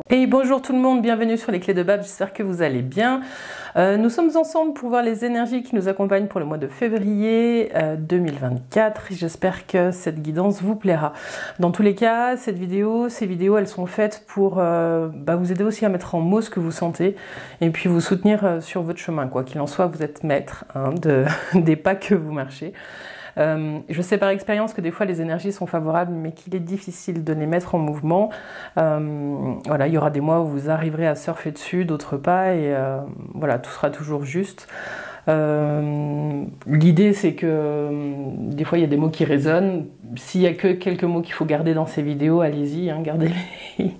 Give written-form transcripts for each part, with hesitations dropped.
Et bonjour tout le monde, bienvenue sur les clés de Bab, j'espère que vous allez bien. Nous sommes ensemble pour voir les énergies qui nous accompagnent pour le mois de février 2024. J'espère que cette guidance vous plaira. Dans tous les cas, ces vidéos, elles sont faites pour vous aider aussi à mettre en mots ce que vous sentez et puis vous soutenir sur votre chemin. Quoi qu'il en soit, vous êtes maître des pas que vous marchez. Je sais par expérience que des fois les énergies sont favorables mais qu'il est difficile de les mettre en mouvement. Voilà, il y aura des mois où vous arriverez à surfer dessus, d'autres pas, et voilà, tout sera toujours juste. L'idée c'est que des fois il y a des mots qui résonnent. S'il y a que quelques mots qu'il faut garder dans ces vidéos, allez-y, gardez-les.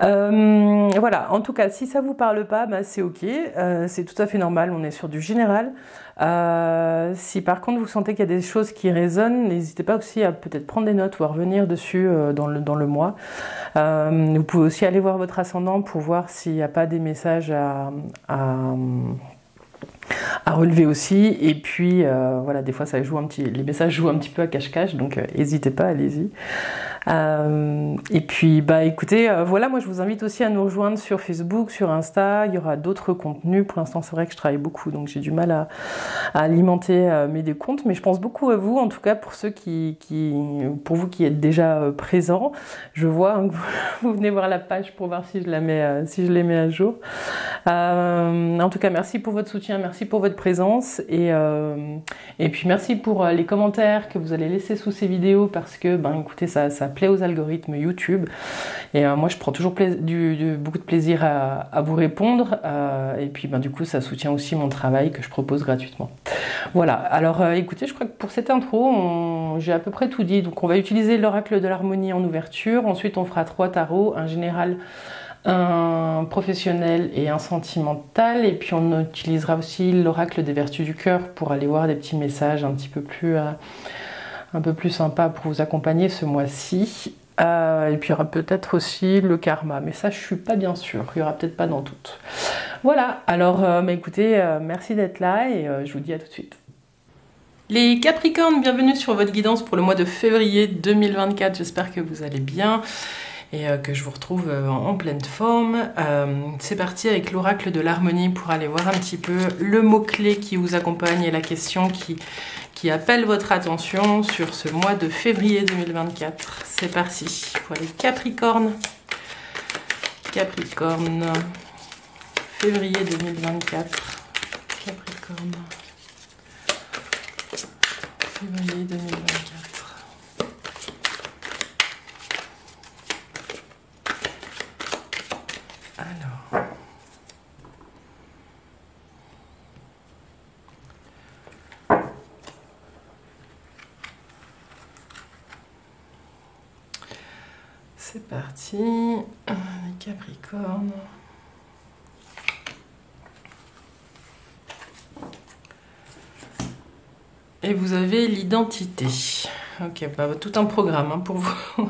Voilà, en tout cas, si ça vous parle pas, c'est ok, c'est tout à fait normal, on est sur du général. Si par contre vous sentez qu'il y a des choses qui résonnent, n'hésitez pas aussi à peut-être prendre des notes ou à revenir dessus dans le mois. Vous pouvez aussi aller voir votre ascendant pour voir s'il n'y a pas des messages à relever aussi. Et puis voilà, des fois ça joue les messages jouent un petit peu à cache-cache, donc n'hésitez pas, allez-y. Et puis écoutez, voilà, moi je vous invite aussi à nous rejoindre sur Facebook, sur Insta. Il y aura d'autres contenus. Pour l'instant c'est vrai que je travaille beaucoup, donc j'ai du mal à alimenter mes décomptes, mais je pense beaucoup à vous, en tout cas pour ceux pour vous qui êtes déjà présents. Je vois que vous venez voir la page pour voir si je les mets à jour. En tout cas, merci pour votre soutien, merci pour votre présence, et puis merci pour les commentaires que vous allez laisser sous ces vidéos, parce que écoutez, ça plaît aux algorithmes YouTube, et moi je prends toujours beaucoup de plaisir à vous répondre, et puis du coup ça soutient aussi mon travail que je propose gratuitement. Voilà, alors écoutez, je crois que pour cette intro j'ai à peu près tout dit. Donc on va utiliser l'oracle de l'harmonie en ouverture, ensuite on fera 3 tarots, un général, un professionnel et un sentimental, et puis on utilisera aussi l'oracle des vertus du cœur pour aller voir des petits messages un peu plus sympas pour vous accompagner ce mois-ci. Et puis il y aura peut-être aussi le karma, mais ça je suis pas bien sûre, il y aura peut-être pas dans toutes. Voilà, alors écoutez, merci d'être là, et je vous dis à tout de suite. Les Capricornes, bienvenue sur votre guidance pour le mois de février 2024, j'espère que vous allez bien et que je vous retrouve en pleine forme. C'est parti avec l'oracle de l'harmonie pour aller voir un petit peu le mot-clé qui vous accompagne et la question qui appelle votre attention sur ce mois de février 2024. C'est parti pour les Capricornes. Capricorne, février 2024. Capricorne, février 2024. Alors, c'est parti, les Capricornes. Et vous avez l'identité. Ok, tout un programme pour vous.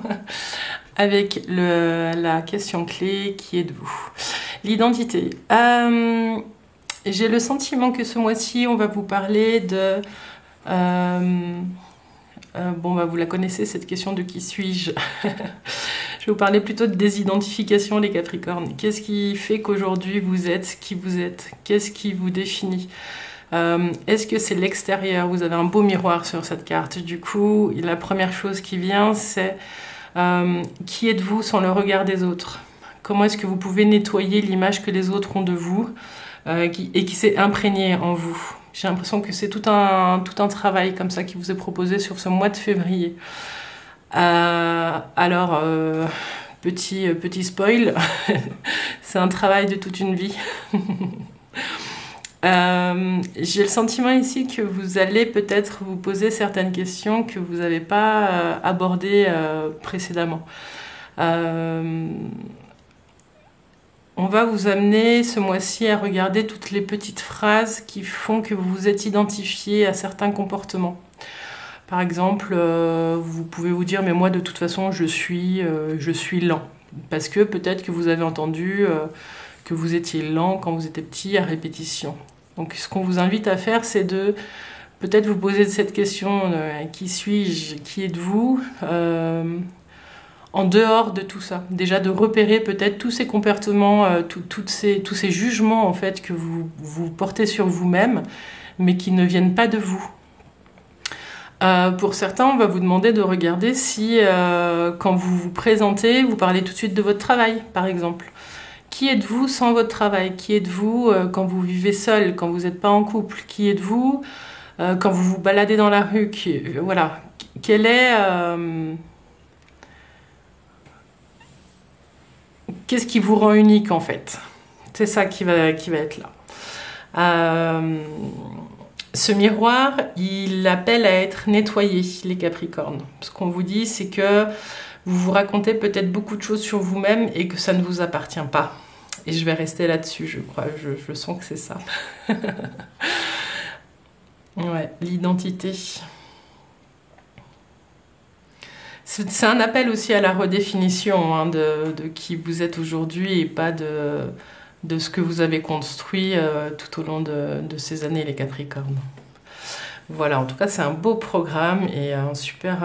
Avec la question clé qui est de vous. L'identité. J'ai le sentiment que ce mois-ci, on va vous parler de... vous la connaissez, cette question de qui suis-je. Je vais vous parler plutôt de désidentification, les Capricornes. Qu'est-ce qui fait qu'aujourd'hui vous êtes qui vous êtes? Qu'est-ce qui vous définit? Est-ce que c'est l'extérieur? Vous avez un beau miroir sur cette carte. Du coup, la première chose qui vient, c'est qui êtes-vous sans le regard des autres? Comment est-ce que vous pouvez nettoyer l'image que les autres ont de vous et qui s'est imprégnée en vous? J'ai l'impression que c'est tout un travail comme ça qui vous est proposé sur ce mois de février. Alors, petit spoil, c'est un travail de toute une vie. J'ai le sentiment ici que vous allez peut-être vous poser certaines questions que vous n'avez pas abordées précédemment. On va vous amener ce mois-ci à regarder toutes les petites phrases qui font que vous vous êtes identifié à certains comportements. Par exemple, vous pouvez vous dire « mais moi de toute façon je suis lent ». Parce que peut-être que vous avez entendu que vous étiez lent quand vous étiez petit à répétition. Donc ce qu'on vous invite à faire, c'est de peut-être vous poser cette question qui suis-je, qui êtes-vous, en dehors de tout ça. Déjà de repérer peut-être tous ces comportements, tous ces jugements en fait que vous portez sur vous-même, mais qui ne viennent pas de vous. Pour certains, on va vous demander de regarder si, quand vous vous présentez, vous parlez tout de suite de votre travail, par exemple. Qui êtes-vous sans votre travail? Qui êtes-vous quand vous vivez seul, quand vous n'êtes pas en couple? Qui êtes-vous quand vous vous baladez dans la rue? Voilà. Quel est... Qu'est-ce qui vous rend unique, en fait? C'est ça qui va être là. Ce miroir, il appelle à être nettoyé, les Capricornes. Ce qu'on vous dit, c'est que vous vous racontez peut-être beaucoup de choses sur vous-même et que ça ne vous appartient pas. Et je vais rester là-dessus, je crois. Je sens que c'est ça. Ouais, l'identité. C'est un appel aussi à la redéfinition hein, de qui vous êtes aujourd'hui et pas de ce que vous avez construit tout au long de ces années, les Capricornes. Voilà, en tout cas, c'est un beau programme et un super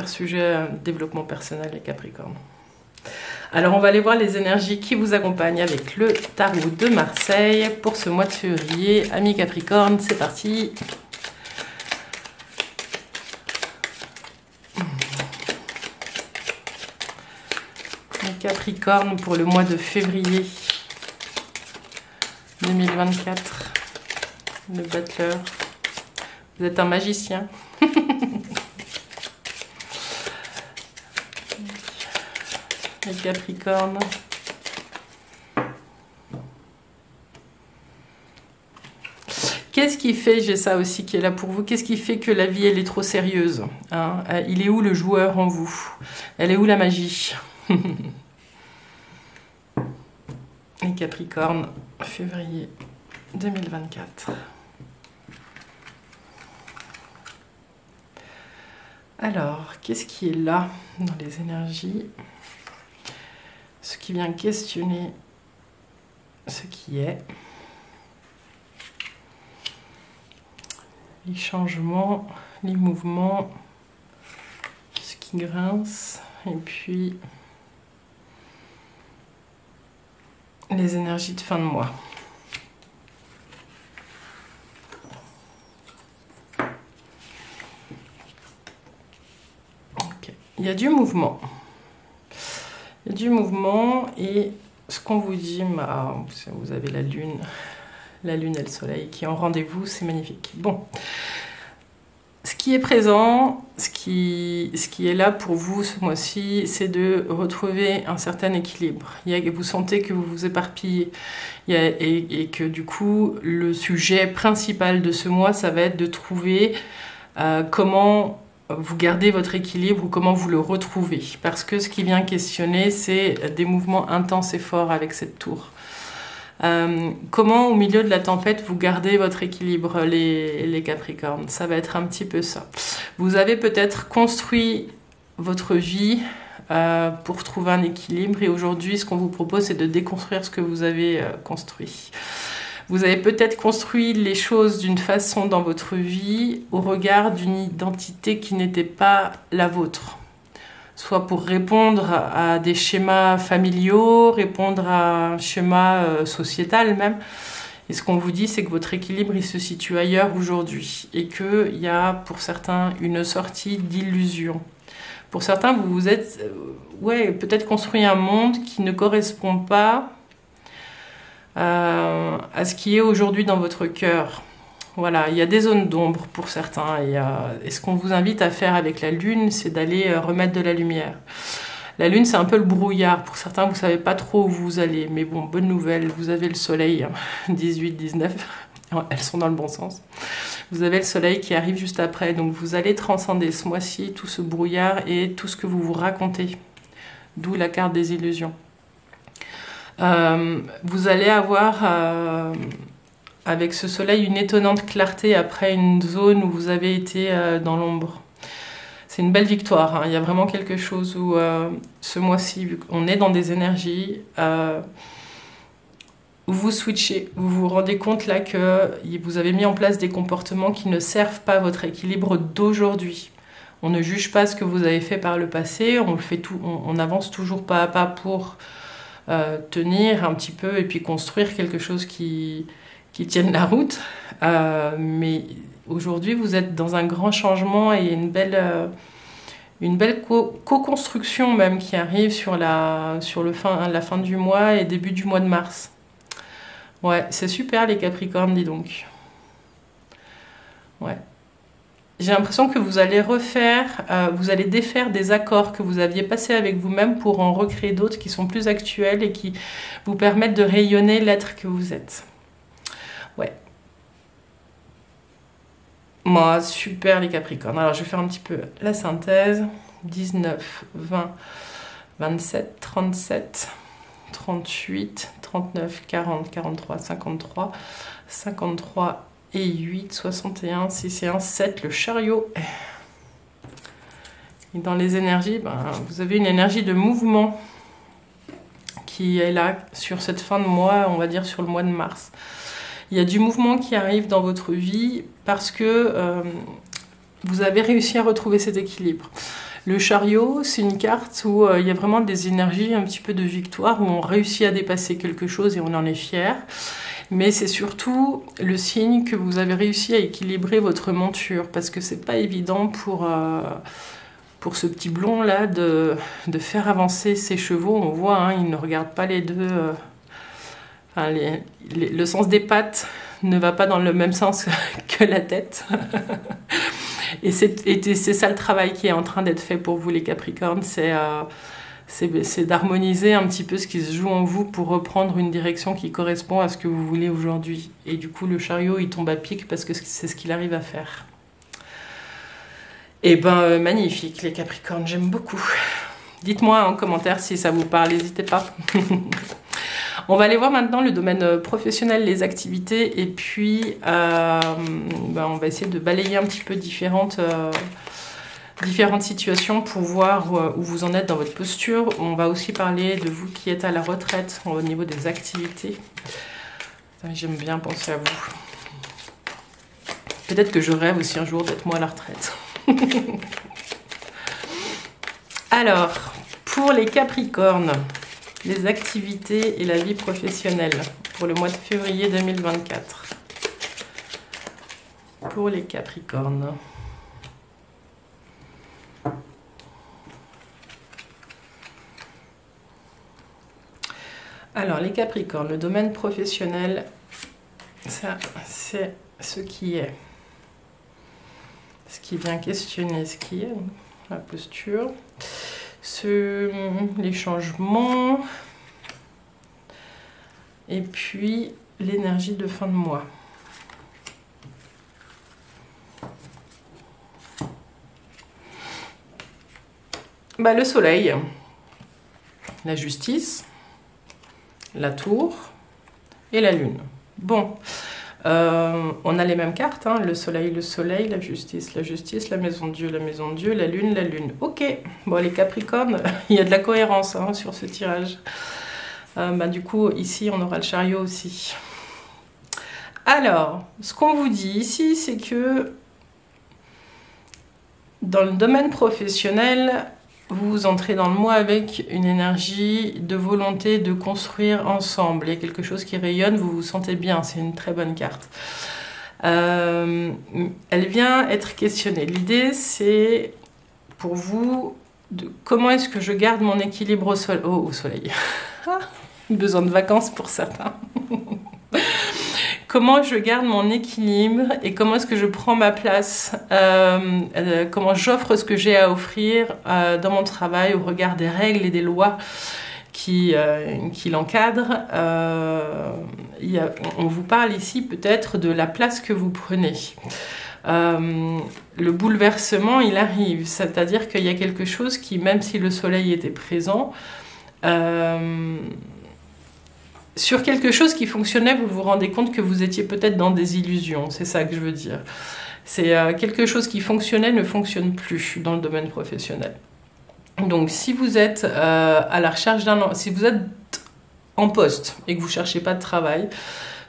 sujet développement personnel, les Capricornes. Alors, on va aller voir les énergies qui vous accompagnent avec le tarot de Marseille pour ce mois de février. Amis Capricorne, c'est parti. Capricorne pour le mois de février 2024. Le battleur. Vous êtes un magicien. Les Capricornes. Qu'est-ce qui fait, j'ai ça aussi qui est là pour vous, qu'est-ce qui fait que la vie elle est trop sérieuse hein? Il est où le joueur en vous? Elle est où la magie? Les Capricornes, février 2024. Alors, qu'est-ce qui est là dans les énergies? Ce qui vient questionner ce qui est. Les changements, les mouvements, ce qui grince, et puis les énergies de fin de mois. Okay. Il y a du mouvement. Il y a du mouvement et ce qu'on vous dit, vous avez la lune et le soleil qui est en rendez-vous, c'est magnifique. Bon, ce qui est présent, ce qui est là pour vous ce mois-ci, c'est de retrouver un certain équilibre. Vous sentez que vous vous éparpillez et que du coup, le sujet principal de ce mois, ça va être de trouver comment vous gardez votre équilibre ou comment vous le retrouvez. Parce que ce qui vient questionner, c'est des mouvements intenses et forts avec cette tour. Comment au milieu de la tempête vous gardez votre équilibre, les Capricornes? Ça va être un petit peu ça. Vous avez peut-être construit votre vie pour trouver un équilibre et aujourd'hui ce qu'on vous propose c'est de déconstruire ce que vous avez construit. Vous avez peut-être construit les choses d'une façon dans votre vie au regard d'une identité qui n'était pas la vôtre. Soit pour répondre à des schémas familiaux, répondre à un schéma sociétal même. Et ce qu'on vous dit, c'est que votre équilibre, il se situe ailleurs aujourd'hui. Et qu'il y a, pour certains, une sortie d'illusion. Pour certains, vous vous êtes peut-être construit un monde qui ne correspond pas à ce qui est aujourd'hui dans votre cœur. Voilà, il y a des zones d'ombre pour certains et ce qu'on vous invite à faire avec la lune, c'est d'aller remettre de la lumière. La lune, c'est un peu le brouillard. Pour certains, vous ne savez pas trop où vous allez. Mais bon, bonne nouvelle, vous avez le soleil, 18, 19, elles sont dans le bon sens. Vous avez le soleil qui arrive juste après, donc vous allez transcender ce mois-ci tout ce brouillard et tout ce que vous vous racontez. D'où la carte des illusions. Vous allez avoir... avec ce soleil, une étonnante clarté après une zone où vous avez été dans l'ombre. C'est une belle victoire. Hein. Il y a vraiment quelque chose où ce mois-ci, vu qu'on est dans des énergies, où vous switchez, vous vous rendez compte là que vous avez mis en place des comportements qui ne servent pas votre équilibre d'aujourd'hui. On ne juge pas ce que vous avez fait par le passé, on le fait tout, on avance toujours pas à pas pour tenir un petit peu et puis construire quelque chose qui tienne la route. Mais aujourd'hui, vous êtes dans un grand changement et une belle co-construction même qui arrive sur la fin du mois et début du mois de mars. Ouais, c'est super les Capricornes, dis donc. Ouais. J'ai l'impression que vous allez vous allez défaire des accords que vous aviez passés avec vous-même pour en recréer d'autres qui sont plus actuels et qui vous permettent de rayonner l'être que vous êtes. Ouais. Moi, super les Capricornes. Alors, je vais faire un petit peu la synthèse. 19, 20, 27, 37, 38, 39, 40, 43, 53, 53 et 8, 61, 6 et 1, 7, le chariot. Et dans les énergies, vous avez une énergie de mouvement qui est là sur cette fin de mois, on va dire sur le mois de mars. Il y a du mouvement qui arrive dans votre vie parce que vous avez réussi à retrouver cet équilibre. Le chariot, c'est une carte où il y a vraiment des énergies, un petit peu de victoire, où on réussit à dépasser quelque chose et on en est fier. Mais c'est surtout le signe que vous avez réussi à équilibrer votre monture, parce que c'est pas évident pour ce petit blond là de faire avancer ses chevaux. On voit, hein, il ne regarde pas les deux. Le sens des pattes ne va pas dans le même sens que la tête. Et c'est ça le travail qui est en train d'être fait pour vous les Capricornes, c'est d'harmoniser un petit peu ce qui se joue en vous pour reprendre une direction qui correspond à ce que vous voulez aujourd'hui. Et du coup, le chariot, il tombe à pic parce que c'est ce qu'il arrive à faire. Et magnifique les Capricornes, j'aime beaucoup. Dites-moi en commentaire si ça vous parle, n'hésitez pas. On va aller voir maintenant le domaine professionnel, les activités, et puis on va essayer de balayer un petit peu différentes situations pour voir où vous en êtes dans votre posture. On va aussi parler de vous qui êtes à la retraite au niveau des activités. J'aime bien penser à vous. Peut-être que je rêve aussi un jour d'être moi à la retraite. Alors, pour les Capricornes, les activités et la vie professionnelle pour le mois de février 2024. Pour les Capricornes. Alors, les Capricornes, le domaine professionnel, ça, c'est ce qui est. Ce qui vient questionner ce qui est, la posture. Les changements et puis l'énergie de fin de mois. Le soleil, la justice, la tour et la lune. Bon, on a les mêmes cartes, hein, le soleil, la justice, la maison de Dieu, la lune. Ok, bon les Capricornes, il y a de la cohérence hein, sur ce tirage. Du coup, ici, on aura le chariot aussi. Alors, ce qu'on vous dit ici, c'est que dans le domaine professionnel, vous entrez dans le mois avec une énergie de volonté de construire ensemble. Il y a quelque chose qui rayonne, vous vous sentez bien, c'est une très bonne carte. Elle vient être questionnée. L'idée, c'est pour vous, comment est-ce que je garde mon équilibre au soleil. Besoin de vacances pour certains. Comment je garde mon équilibre et comment est-ce que je prends ma place, comment j'offre ce que j'ai à offrir dans mon travail au regard des règles et des lois qui l'encadrent. On vous parle ici peut-être de la place que vous prenez. Le bouleversement, il arrive, c'est-à-dire qu'il y a quelque chose qui, même si le soleil était présent, sur quelque chose qui fonctionnait, vous vous rendez compte que vous étiez peut-être dans des illusions. C'est ça que je veux dire. C'est quelque chose qui fonctionnait ne fonctionne plus dans le domaine professionnel. Donc, si vous êtes à la recherche si vous êtes en poste et que vous ne cherchez pas de travail,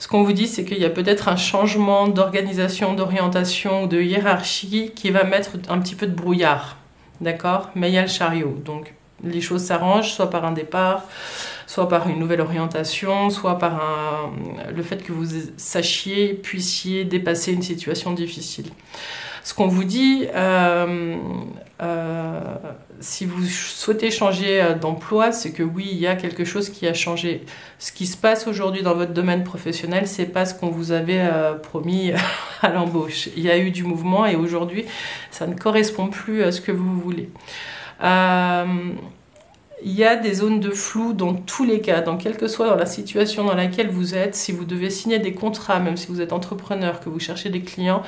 Ce qu'on vous dit, c'est qu'il y a peut-être un changement d'organisation, d'orientation ou de hiérarchie qui va mettre un petit peu de brouillard. D'accord? Mais il y a le chariot. Donc, les choses s'arrangent, soit par un départ, soit par une nouvelle orientation, soit par le fait que vous puissiez dépasser une situation difficile. Ce qu'on vous dit, si vous souhaitez changer d'emploi, c'est que oui, il y a quelque chose qui a changé. Ce qui se passe aujourd'hui dans votre domaine professionnel, c'est pas ce qu'on vous avait promis à l'embauche. Il y a eu du mouvement et aujourd'hui, ça ne correspond plus à ce que vous voulez. Il y a des zones de flou dans tous les cas, dans quelle que soit dans la situation dans laquelle vous êtes. Si vous devez signer des contrats, même si vous êtes entrepreneur, que vous cherchez des clients,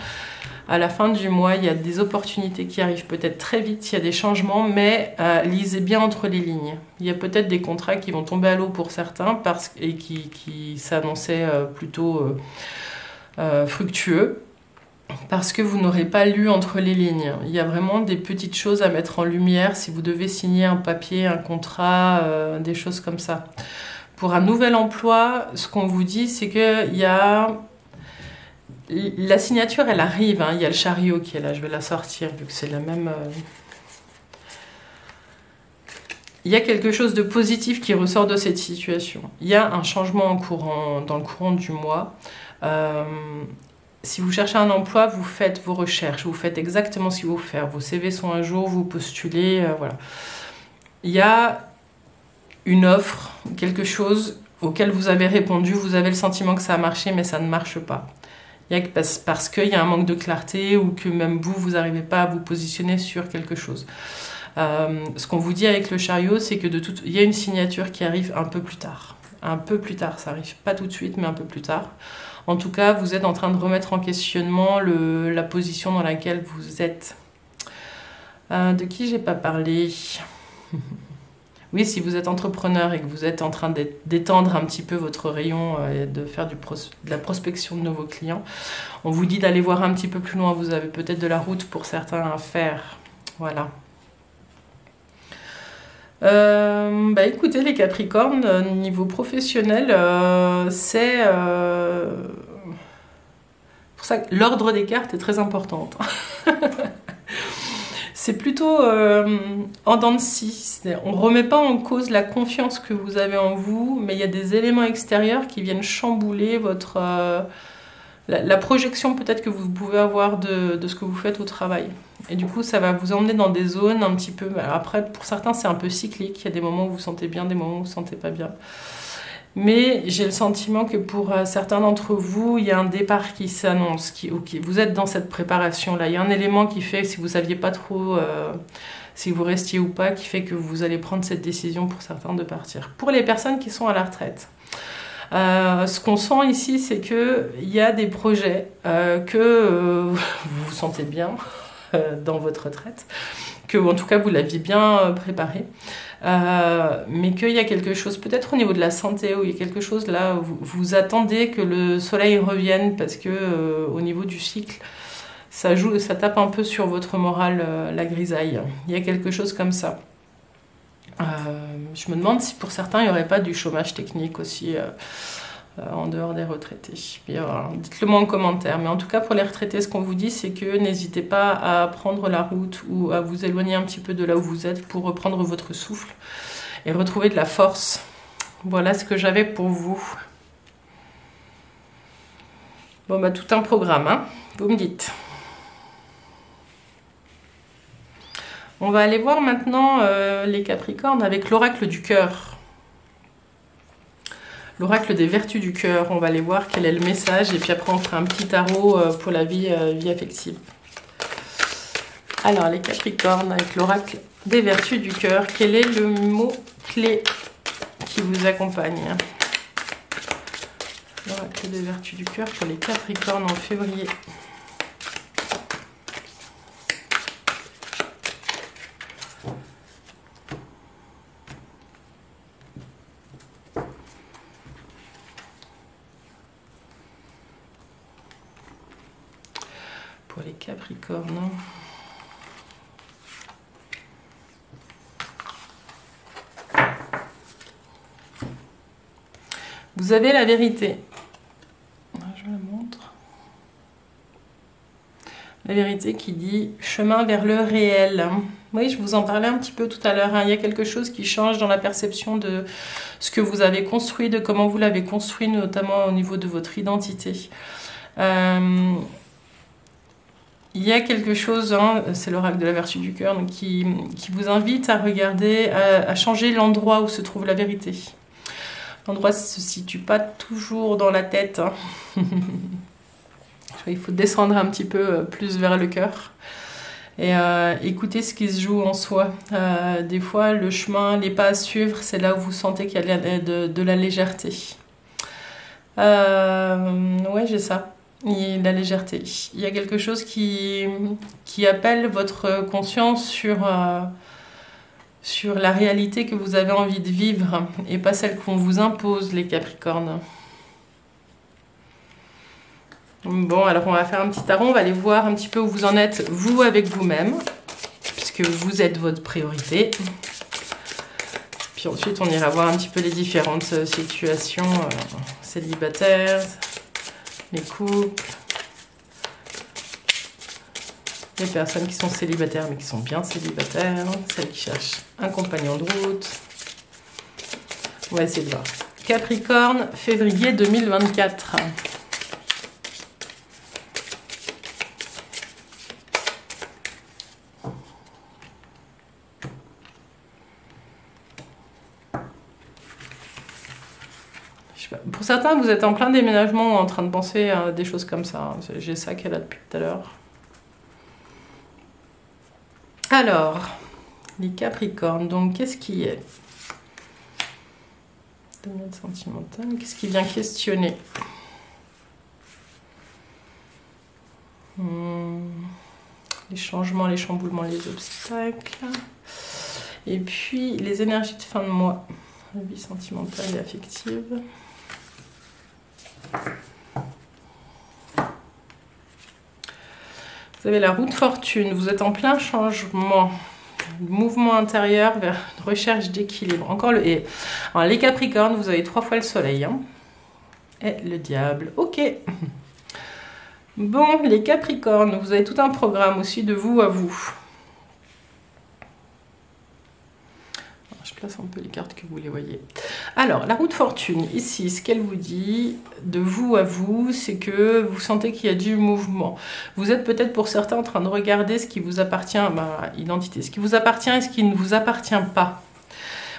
à la fin du mois, il y a des opportunités qui arrivent peut-être très vite, il y a des changements, mais lisez bien entre les lignes. Il y a peut-être des contrats qui vont tomber à l'eau pour certains et qui s'annonçaient plutôt fructueux. Parce que vous n'aurez pas lu entre les lignes. Il y a vraiment des petites choses à mettre en lumière si vous devez signer un papier, un contrat, des choses comme ça. Pour un nouvel emploi, ce qu'on vous dit, c'est qu'il y a... La signature, elle arrive, hein. Il y a le chariot qui est là, je vais la sortir vu que c'est la même... Il y a quelque chose de positif qui ressort de cette situation. Il y a un changement dans le courant du mois. Si vous cherchez un emploi, vous faites vos recherches, vous faites exactement ce qu'il faut faire. Vos CV sont à jour, vous postulez, voilà. Il y a une offre, quelque chose auquel vous avez répondu, vous avez le sentiment que ça a marché, mais ça ne marche pas. Parce qu'il y a un manque de clarté ou que même vous n'arrivez pas à vous positionner sur quelque chose. Ce qu'on vous dit avec le chariot, c'est que il y a une signature qui arrive un peu plus tard. Un peu plus tard, ça arrive pas tout de suite, mais un peu plus tard. En tout cas, vous êtes en train de remettre en questionnement la position dans laquelle vous êtes. De qui j'ai pas parlé? Oui, si vous êtes entrepreneur et que vous êtes en train d'étendre un petit peu votre rayon et de faire de la prospection de nouveaux clients, on vous dit d'aller voir un petit peu plus loin. Vous avez peut-être de la route pour certains à faire. Voilà. Écoutez les Capricornes, niveau professionnel, c'est pour ça que l'ordre des cartes est très important. C'est plutôt en dents de scie. On ne remet pas en cause la confiance que vous avez en vous, mais il y a des éléments extérieurs qui viennent chambouler la projection peut-être que vous pouvez avoir de ce que vous faites au travail. Et du coup, ça va vous emmener dans des zones un petit peu... Après, pour certains, c'est un peu cyclique. Il y a des moments où vous vous sentez bien, des moments où vous ne vous sentez pas bien. Mais j'ai le sentiment que pour certains d'entre vous, il y a un départ qui s'annonce. Ok, vous êtes dans cette préparation-là. Il y a un élément qui fait, si vous ne saviez pas trop si vous restiez ou pas, qui fait que vous allez prendre cette décision pour certains de partir. Pour les personnes qui sont à la retraite, ce qu'on sent ici, c'est qu'il y a des projets que vous vous sentez bien dans votre retraite, que en tout cas vous l'aviez bien préparé, mais qu'il y a quelque chose, peut-être au niveau de la santé, où il y a quelque chose là, où vous attendez que le soleil revienne, parce que au niveau du cycle, ça tape un peu sur votre morale, la grisaille. Il y a quelque chose comme ça. Je me demande si pour certains il n'y aurait pas du chômage technique aussi en dehors des retraités. Dites-le moi en commentaire. Mais en tout cas pour les retraités, ce qu'on vous dit, c'est que n'hésitez pas à prendre la route ou à vous éloigner un petit peu de là où vous êtes pour reprendre votre souffle et retrouver de la force. Voilà ce que j'avais pour vous. Bon tout un programme, hein, vous me dites. On va aller voir maintenant les Capricornes avec l'oracle du cœur. L'oracle des vertus du cœur. On va aller voir quel est le message et puis après on fera un petit tarot pour la vie affective. Alors les Capricornes avec l'oracle des vertus du cœur. Quel est le mot clé qui vous accompagne? L'oracle des vertus du cœur pour les Capricornes en février. Pour les Capricornes. Vous avez la vérité. La vérité qui dit chemin vers le réel. Oui, je vous en parlais un petit peu tout à l'heure. Hein. Il y a quelque chose qui change dans la perception de ce que vous avez construit, de comment vous l'avez construit, notamment au niveau de votre identité. Il y a quelque chose, hein, c'est l'oracle de la vertu du cœur, donc qui vous invite à regarder, à changer l'endroit où se trouve la vérité. L'endroit ne se situe pas toujours dans la tête. Hein. Il faut descendre un petit peu plus vers le cœur et écouter ce qui se joue en soi. Des fois, le chemin, les pas à suivre, c'est là où vous sentez qu'il y a de la légèreté. Ouais, j'ai ça. La légèreté. Il y a quelque chose qui appelle votre conscience sur la réalité que vous avez envie de vivre et pas celle qu'on vous impose, les Capricornes. Bon, alors on va faire un petit tarot, on va aller voir un petit peu où vous en êtes, vous, avec vous-même, puisque vous êtes votre priorité. Puis ensuite, on ira voir un petit peu les différentes situations, célibataires, les couples, les personnes qui sont célibataires mais qui sont bien célibataires, celles qui cherchent un compagnon de route. On va essayer de voir. Capricorne, février 2024. Pour certains, vous êtes en plein déménagement ou en train de penser à des choses comme ça. J'ai ça qui est là depuis tout à l'heure. Alors, les Capricornes, donc qu'est-ce qui est? Dominante sentimentale, qu'est-ce qui vient questionner? Les changements, les chamboulements, les obstacles. Et puis, les énergies de fin de mois. La vie sentimentale et affective. Vous avez la roue de fortune, vous êtes en plein changement, mouvement intérieur vers une recherche d'équilibre. Encore le et. Alors, les Capricornes, vous avez 3 fois le soleil. Hein, et le diable. Ok. Bon, les Capricornes, vous avez tout un programme aussi de vous à vous. Je place un peu les cartes que vous les voyez. Alors, la roue de fortune, ici, ce qu'elle vous dit de vous à vous, c'est que vous sentez qu'il y a du mouvement. Vous êtes peut-être pour certains en train de regarder ce qui vous appartient, identité, ce qui vous appartient et ce qui ne vous appartient pas.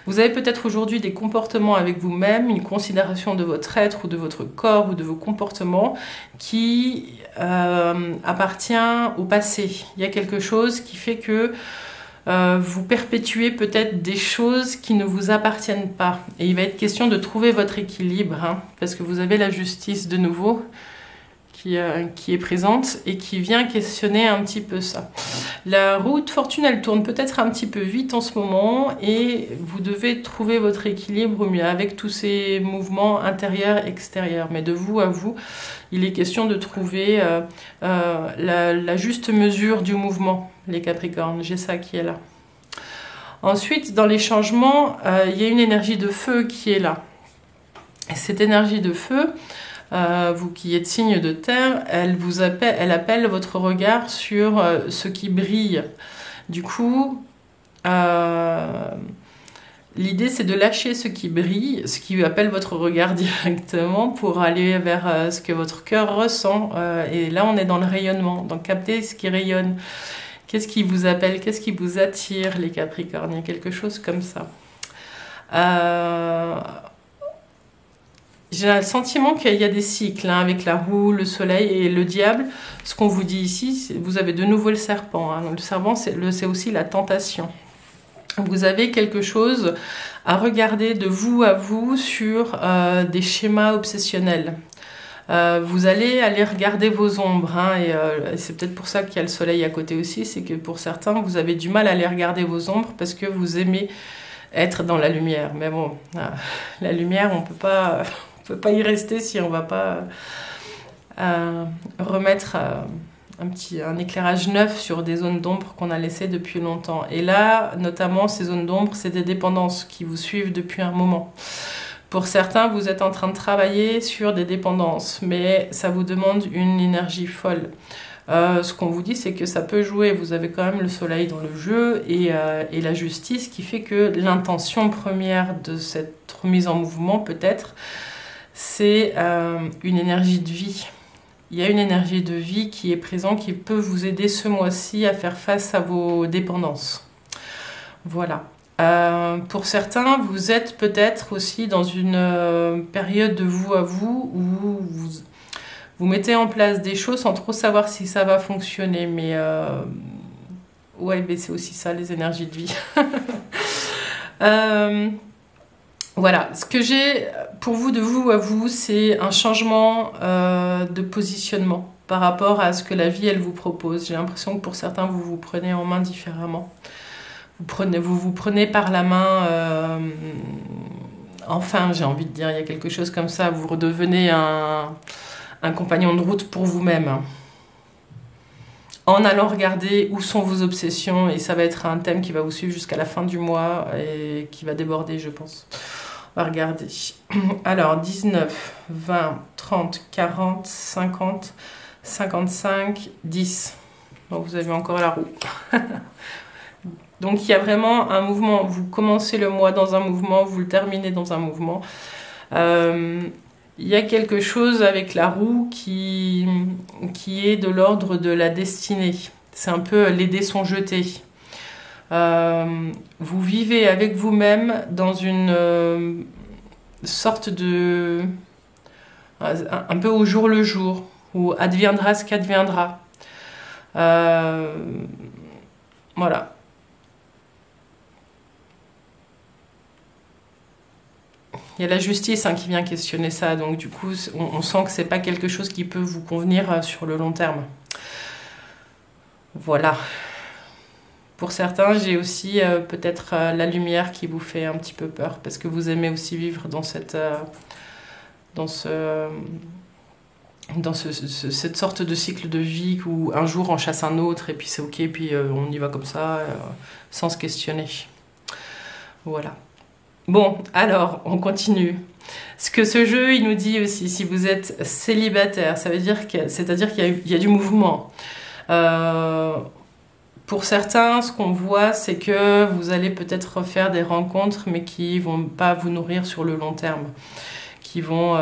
Vous avez peut-être aujourd'hui des comportements avec vous-même, une considération de votre être ou de votre corps ou de vos comportements qui appartient au passé. Il y a quelque chose qui fait que vous perpétuez peut-être des choses qui ne vous appartiennent pas. Et il va être question de trouver votre équilibre, hein, parce que vous avez la justice de nouveau qui est présente et qui vient questionner un petit peu ça. La roue de fortune, elle tourne peut-être un petit peu vite en ce moment et vous devez trouver votre équilibre au mieux avec tous ces mouvements intérieurs, extérieurs. Mais de vous à vous, il est question de trouver la juste mesure du mouvement, les Capricornes. J'ai ça qui est là. Ensuite, dans les changements, il y a une énergie de feu qui est là. Et cette énergie de feu, vous qui êtes signe de terre, elle appelle votre regard sur ce qui brille. Du coup, l'idée c'est de lâcher ce qui brille, ce qui appelle votre regard directement pour aller vers ce que votre cœur ressent. Et là, on est dans le rayonnement, donc capter ce qui rayonne. Qu'est-ce qui vous appelle? Qu'est-ce qui vous attire, les Capricornes? Il y a quelque chose comme ça. J'ai le sentiment qu'il y a des cycles hein, avec la roue, le soleil et le diable. Ce qu'on vous dit ici, vous avez de nouveau le serpent. Hein. Le serpent, c'est aussi la tentation. Vous avez quelque chose à regarder de vous à vous sur des schémas obsessionnels. Vous allez aller regarder vos ombres. Hein, et c'est peut-être pour ça qu'il y a le soleil à côté aussi. C'est que pour certains, vous avez du mal à aller regarder vos ombres parce que vous aimez être dans la lumière. Mais bon, la lumière, on peut pas y rester si on ne va pas remettre un éclairage neuf sur des zones d'ombre qu'on a laissées depuis longtemps. Et là, notamment, ces zones d'ombre, c'est des dépendances qui vous suivent depuis un moment. Pour certains, vous êtes en train de travailler sur des dépendances, mais ça vous demande une énergie folle. Ce qu'on vous dit, c'est que ça peut jouer. Vous avez quand même le soleil dans le jeu et la justice, qui fait que l'intention première de cette remise en mouvement, peut-être, c'est une énergie de vie. Il y a une énergie de vie qui est présente, qui peut vous aider ce mois-ci à faire face à vos dépendances. Voilà. Pour certains, vous êtes peut-être aussi dans une période de vous à vous où vous mettez en place des choses sans trop savoir si ça va fonctionner. Mais ouais, mais c'est aussi ça, les énergies de vie. Voilà, ce que j'ai pour vous de vous à vous, c'est un changement de positionnement par rapport à ce que la vie, elle vous propose. J'ai l'impression que pour certains, vous vous prenez en main différemment. Vous vous prenez par la main, enfin, j'ai envie de dire, il y a quelque chose comme ça, vous redevenez un compagnon de route pour vous-même. En allant regarder où sont vos obsessions, et ça va être un thème qui va vous suivre jusqu'à la fin du mois et qui va déborder, je pense. On va regarder. Alors, 19, 20, 30, 40, 50, 55, 10. Donc, vous avez encore la roue. Donc, il y a vraiment un mouvement. Vous commencez le mois dans un mouvement, vous le terminez dans un mouvement. Il y a quelque chose avec la roue qui est de l'ordre de la destinée. C'est un peu les dés sont jetés. Vous vivez avec vous-même dans une sorte de... un peu au jour le jour, où adviendra ce qu'adviendra. Voilà. Il y a la justice qui vient questionner ça, donc du coup, on sent que c'est pas quelque chose qui peut vous convenir sur le long terme. Voilà. Pour certains, j'ai aussi peut-être la lumière qui vous fait un petit peu peur, parce que vous aimez aussi vivre dans cette sorte de cycle de vie où un jour on chasse un autre, et puis c'est ok, puis on y va comme ça, sans se questionner. Voilà. Bon, alors, on continue. Ce que ce jeu, il nous dit aussi, si vous êtes célibataire, c'est-à-dire qu'il y a du mouvement. Pour certains, ce qu'on voit, c'est que vous allez peut-être faire des rencontres, mais qui vont pas vous nourrir sur le long terme, qui vont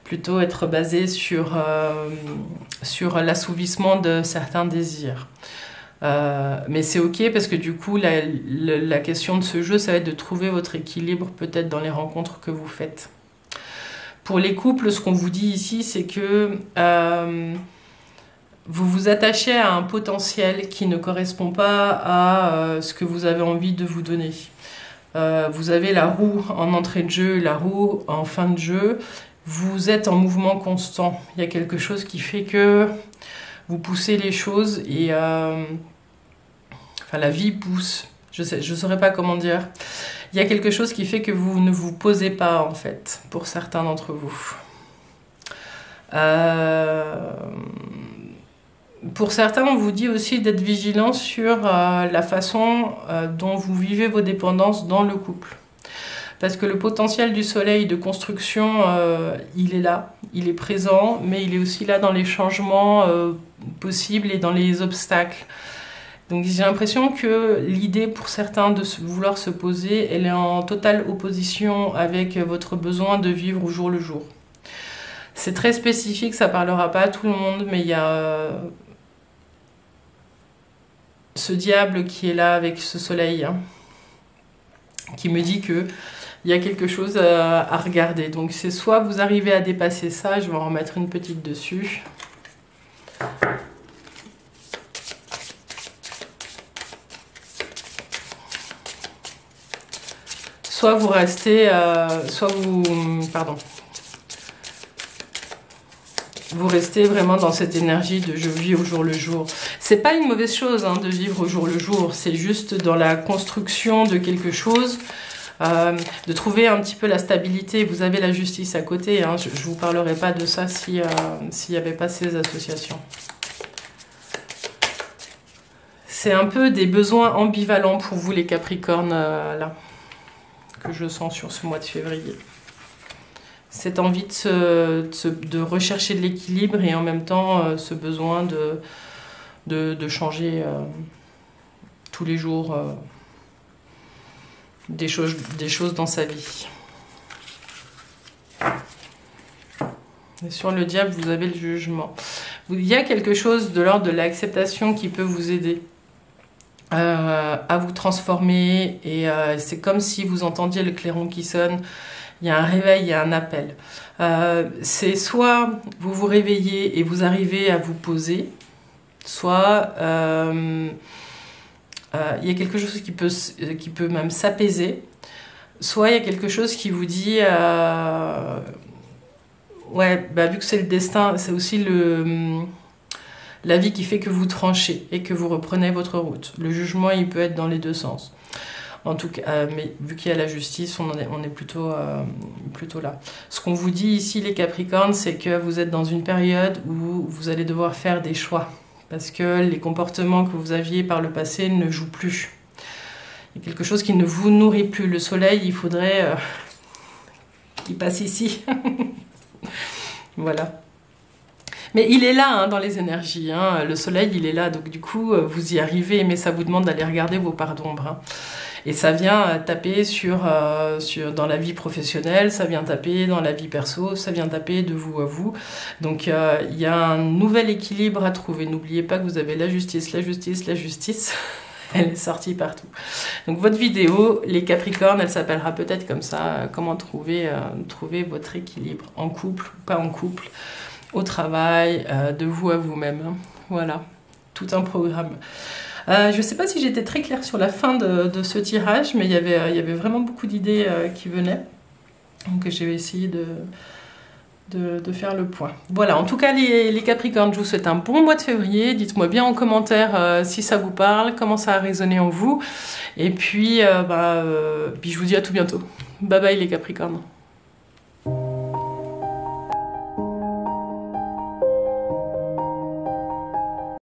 plutôt être basées sur l'assouvissement de certains désirs. Mais c'est ok, parce que du coup la question de ce jeu, ça va être de trouver votre équilibre peut-être dans les rencontres que vous faites. Pour les couples, ce qu'on vous dit ici, c'est que vous vous attachez à un potentiel qui ne correspond pas à ce que vous avez envie de vous donner. Vous avez la roue en entrée de jeu, la roue en fin de jeu. Vous êtes en mouvement constant. Il y a quelque chose qui fait que vous poussez les choses et enfin la vie pousse. Je saurais pas comment dire. Il y a quelque chose qui fait que vous ne vous posez pas en fait pour certains d'entre vous. Pour certains, on vous dit aussi d'être vigilant sur la façon dont vous vivez vos dépendances dans le couple. Parce que le potentiel du soleil de construction, il est là, il est présent, mais il est aussi là dans les changements possibles et dans les obstacles. Donc j'ai l'impression que l'idée pour certains de vouloir se poser, elle est en totale opposition avec votre besoin de vivre au jour le jour. C'est très spécifique, ça parlera pas à tout le monde, mais il y a ce diable qui est là avec ce soleil, qui me dit que il y a quelque chose à regarder. Donc c'est soit vous arrivez à dépasser ça, je vais en remettre une petite dessus. Soit vous restez, vous restez vraiment dans cette énergie de je vis au jour le jour. C'est pas une mauvaise chose de vivre au jour le jour, c'est juste dans la construction de quelque chose, de trouver un petit peu la stabilité. Vous avez la justice à côté, je vous parlerai pas de ça s'il n'y avait pas ces associations. C'est un peu des besoins ambivalents pour vous les Capricornes, là, que je sens sur ce mois de février. cette envie de rechercher de l'équilibre et en même temps ce besoin de changer tous les jours des choses dans sa vie. Et sur le diable, vous avez le jugement. Il y a quelque chose de l'ordre de l'acceptation qui peut vous aider à vous transformer. Et c'est comme si vous entendiez le clairon qui sonne. Il y a un réveil, il y a un appel. C'est soit vous vous réveillez et vous arrivez à vous poser, soit il y a quelque chose qui peut même s'apaiser, soit il y a quelque chose qui vous dit ouais, bah, vu que c'est le destin, c'est aussi la vie qui fait que vous tranchez et que vous reprenez votre route. Le jugement, il peut être dans les deux sens. En tout cas, mais vu qu'il y a la justice, on est plutôt là. Ce qu'on vous dit ici, les Capricornes, c'est que vous êtes dans une période où vous allez devoir faire des choix. Parce que les comportements que vous aviez par le passé ne jouent plus. Il y a quelque chose qui ne vous nourrit plus. Le soleil, il faudrait qu'il passe ici. Voilà. Mais il est là hein, dans les énergies. Hein. Le soleil, il est là. Donc du coup, vous y arrivez. Mais ça vous demande d'aller regarder vos parts d'ombre. Hein. Et ça vient taper dans la vie professionnelle, ça vient taper dans la vie perso, ça vient taper de vous à vous. Donc il y a un nouvel équilibre à trouver. N'oubliez pas que vous avez la justice, la justice, la justice. Elle est sortie partout. Donc votre vidéo, les Capricornes, elle s'appellera peut-être comme ça, comment trouver votre équilibre en couple, pas en couple, au travail, de vous à vous-même. Hein. Voilà, tout un programme. Je ne sais pas si j'étais très claire sur la fin de ce tirage, mais il y avait vraiment beaucoup d'idées qui venaient. Donc je vais essayer de faire le point. Voilà, en tout cas les Capricornes, je vous souhaite un bon mois de février. Dites-moi bien en commentaire si ça vous parle, comment ça a résonné en vous. Et puis, puis je vous dis à tout bientôt. Bye bye les Capricornes.